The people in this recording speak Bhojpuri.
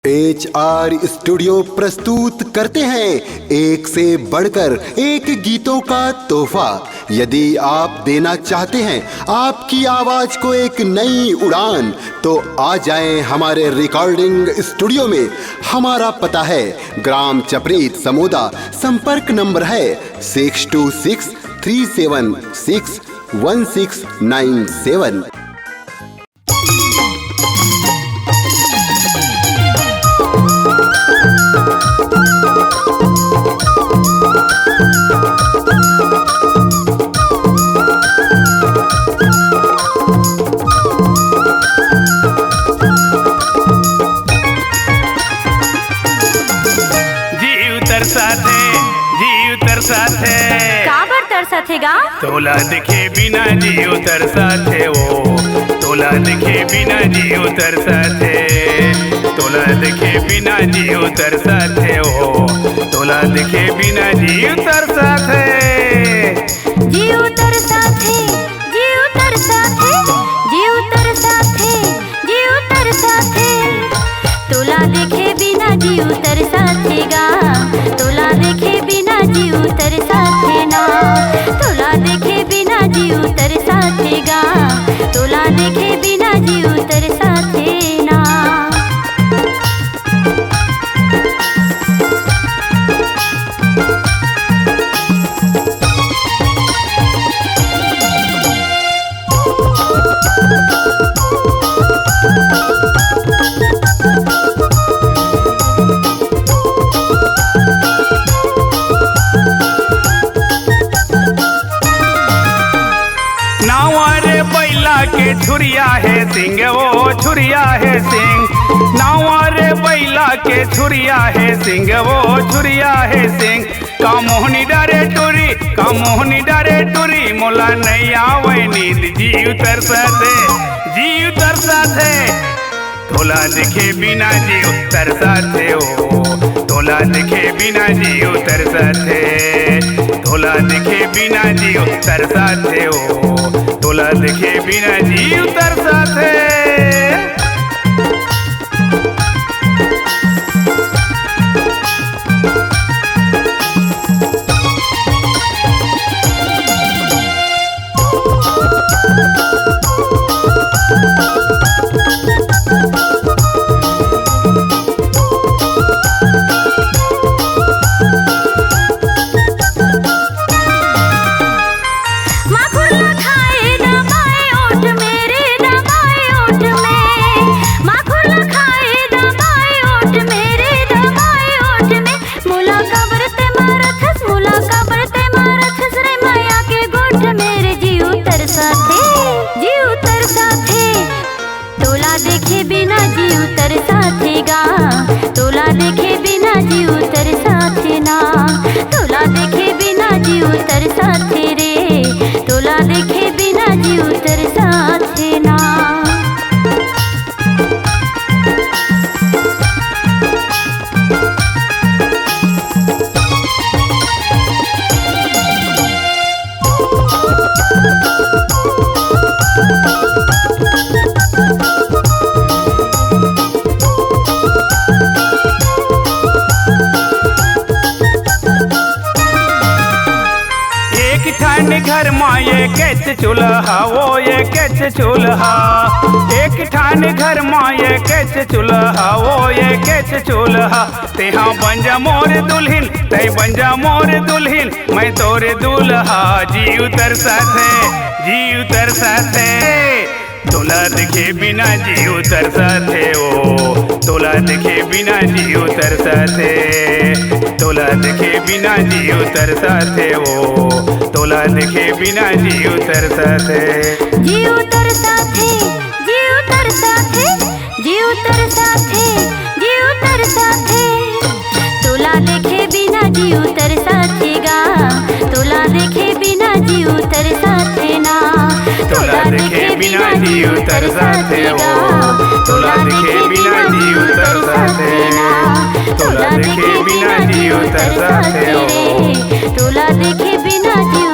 HR स्टूडियो प्रस्तुत करते हैं एक से बढ़कर एक गीतों का तोहफा। यदि आप देना चाहते हैं आपकी आवाज को एक नई उड़ान, तो आ जाएं हमारे रिकॉर्डिंग स्टूडियो में। हमारा पता है ग्राम चपरीत समोदा। संपर्क नंबर है 6263761697। जीव तरसाथे काबर तरसाथेगा? तोला दिखे बिना जीव तरसाथे वो, तोला दिखे बिना जीव तरसाथे, तोला दिखे बिना जीव तरसाथे वो, तोला दिखे बिना जीव तरसाथे। जीव तरसाथे, जीव तरसाथे, जीव तरसाथे, जीव तरसाथे, तोला देखे बिना जीव तरसाथेगा, तोला देखे बिना जीव तरसाथे ना, तोला देखे बिना जीव तरसाथेगा, तोला देखे बिना जीव तरसाथे ना। के छुरिया है सिंह वो, छुरिया है सिंह। नावा रे बैला के छुरिया है सिंह वो, छुरिया है सिंह। का मोहनी डारे टुरी, का मोहनी डारे टुरी, मोला नहीं आवे नींद जीव तरसाथे, जीव तरसाथे। तोला दिखे बिना जीव तरसाथे ओ, तोला दिखे बिना जीव तरसाथे, तोला दिखे बिना जीव तरसाथे ओ, तोला दिखे बिना जीव तरसाथे। तोला देखे बिना जीव तरसाथेगा, तोला देखे बिना जीव तरसाथे ना, तोला देखे बिना जीव तरसाथे रे, तोला देखे बिना जीव तरसाथे ना। घर माँ ये कैच चूल्हा वो, ये कैच चूल्हा। एक ठान घर माँ ये कैच चूल्हा वो, ये कैच चूल्हा। तेहा बंजा मोर दुल्हिन, ते बंजा मोर दुल्हिन, मैं तोरे दूल्हा। जीव तरसाथे, जीव तरसाथे, तोला दिखे बिना जीव तरसाथे ओ, तोला दिखे बिना जीव तरसाथे, तोला दिखे बिना जीव तरसाथे ओ, तोला दिखे बिना जीव तरसाथे। जीव तरसाथे, जीव तरसाथे, जीव तरसाथे, जीव तरसाथे, तोला देखे बिना जीव तरसाथेगा, तोला देखे बिना जीव तरसाथे ना, तोला दिखे बिना जीव तरसाथे ओ, तोला दिखे बिना जीव तरसाथे ना, तोला दिखे बिना जीव तरसाथे ओ, तोला देखे बिना जीव